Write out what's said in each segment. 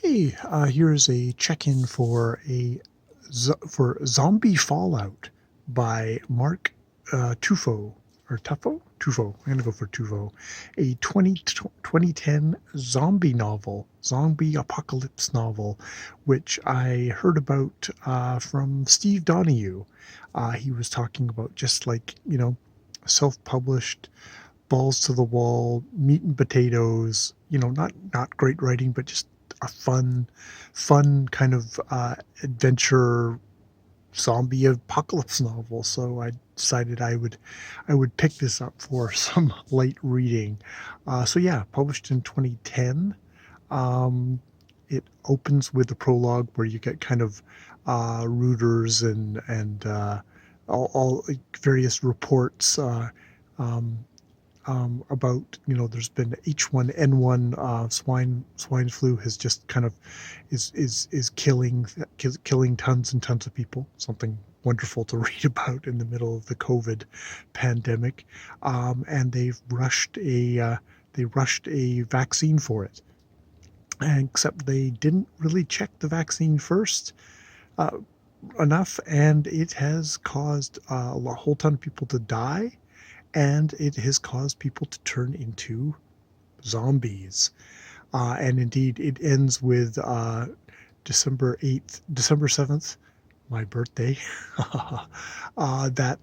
Hey, here's a check-in for for Zombie Fallout by Mark Tufo or Tufo? Tufo. I'm gonna go for Tufo. A 2010 zombie novel, zombie apocalypse novel, which I heard about from Steve Donahue. He was talking about just like self-published, balls to the wall, meat and potatoes. Not great writing, but just a fun kind of adventure zombie apocalypse novel. So I decided I would pick this up for some light reading. So yeah, published in 2010. Um, it opens with a prologue where you get kind of rooters and all various reports. Um, about there's been H1N1 swine flu has just kind of is killing tons and tons of people. Something wonderful to read about in the middle of the COVID pandemic, and they rushed a vaccine for it, and except they didn't really check the vaccine first uh, enough, and it has caused a whole ton of people to die, and it has caused people to turn into zombies. And indeed, it ends with December 7th, my birthday, that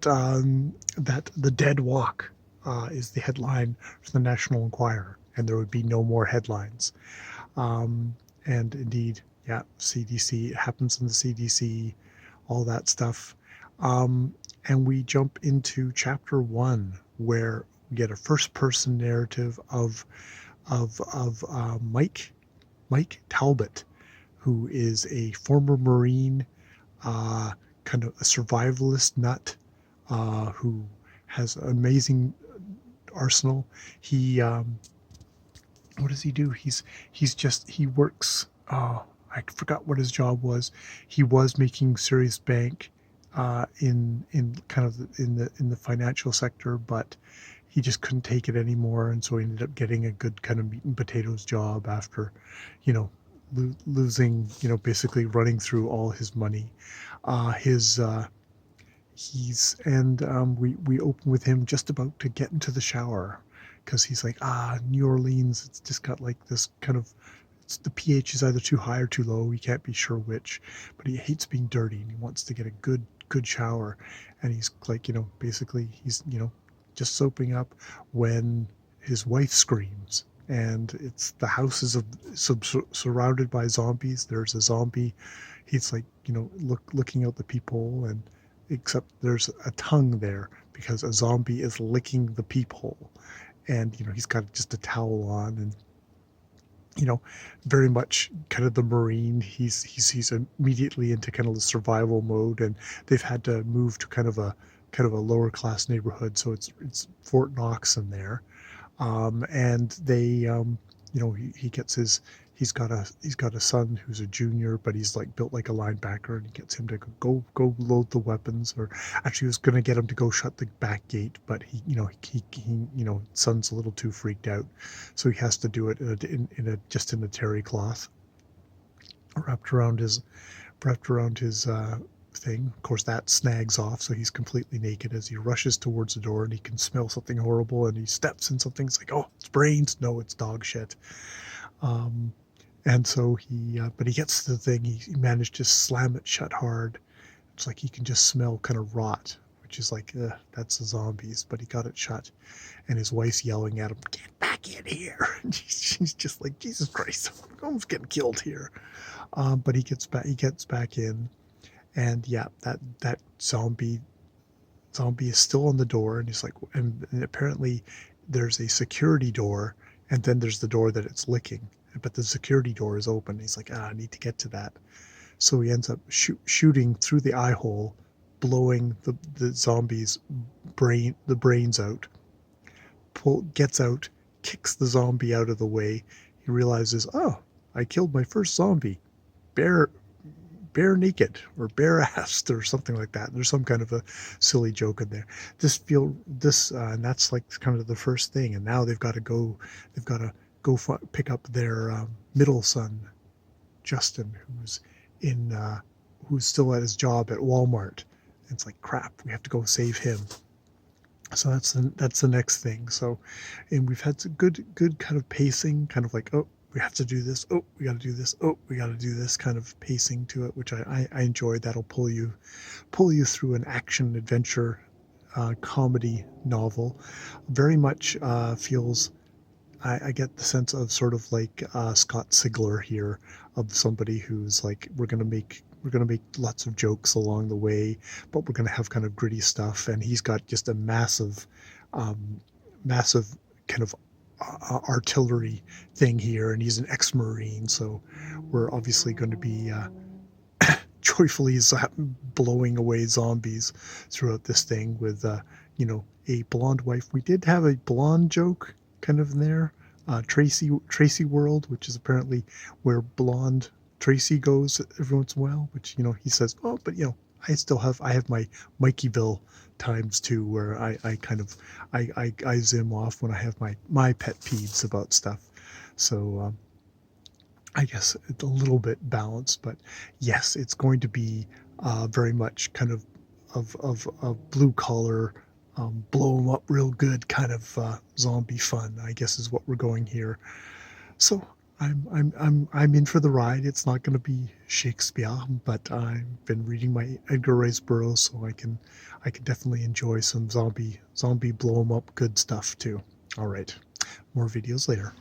the dead walk is the headline for the National Enquirer, and there would be no more headlines. And indeed, yeah, CDC, it happens in the CDC, all that stuff. Um, and we jump into chapter one, where we get a first-person narrative of Mike Talbot, who is a former Marine, uh, kind of a survivalist nut, who has an amazing arsenal. He What does he do? He works. Oh, I forgot what his job was. He was making serious bank in kind of in the financial sector, but he just couldn't take it anymore, and so he ended up getting a good kind of meat and potatoes job after, you know, losing, basically running through all his money. His he's and we open with him just about to get into the shower, because he's like, New Orleans, it's just got like this kind of, the pH is either too high or too low. He can't be sure which, but he hates being dirty and he wants to get a good shower. And he's like, basically he's, just soaping up when his wife screams. And it's the house is surrounded by zombies. There's a zombie. He's like, looking out the people, and except there's a tongue there because a zombie is licking the peephole, and he's got just a towel on, and very much kind of the Marine. He's immediately into kind of the survival mode, and they've had to move to kind of a lower class neighborhood, so it's Fort Knox in there. And they he gets his he's got a son who's a junior, but he's like built like a linebacker, and he gets him to go load the weapons. Or actually, he was going to get him to go shut the back gate, but son's a little too freaked out, so he has to do it in a terry cloth wrapped around his thing. Of course, that snags off, so he's completely naked as he rushes towards the door, and he can smell something horrible, and he steps in something. It's like, oh, it's brains. No, it's dog shit. Um, and so but he gets to the thing. He managed to slam it shut hard. It's like he can just smell kind of rot, which is like, that's the zombies. But he got it shut, and his wife's yelling at him, "Get back in here!" And she's just like, Jesus Christ, I'm almost getting killed here. But he gets back. He gets back in, and yeah, that zombie is still on the door, and he's like, and apparently there's a security door, and then there's the door that it's licking, but the security door is open. He's like, I need to get to that. So he ends up shooting through the eye hole, blowing the zombie's brains out. Gets out, kicks the zombie out of the way. He realizes, oh, I killed my first zombie, bare naked or bare assed or something like that. There's some kind of a silly joke in there. And that's like kind of the first thing. And now they've got to go pick up their middle son, Justin, who's still at his job at Walmart. And it's like, crap, we have to go save him. So that's the next thing. So, and we've had some good kind of pacing, kind of like, oh, we have to do this. Oh, we got to do this. Oh, we got to do this kind of pacing to it, which I enjoy. That'll pull you through an action adventure comedy novel. Very much feels. I get the sense of sort of like Scott Sigler here, of somebody who's like, we're gonna make lots of jokes along the way, but we're gonna have kind of gritty stuff, and he's got just a massive kind of artillery thing here, and he's an ex-marine, so we're obviously going to be joyfully blowing away zombies throughout this thing with a blonde wife. We did have a blonde joke kind of in there, Tracy World, which is apparently where blonde Tracy goes every once in a while, which he says, oh, but I have my Mikeyville times too, where I kind of I zoom off when I have my pet peeves about stuff. So I guess it's a little bit balanced, but yes, it's going to be very much kind of blue collar, blow them up real good kind of zombie fun, I guess, is what we're going here. So I'm in for the ride. It's not going to be Shakespeare, but I've been reading my Edgar Rice Burroughs, so I can definitely enjoy some zombie blow 'em up good stuff too. All right, more videos later.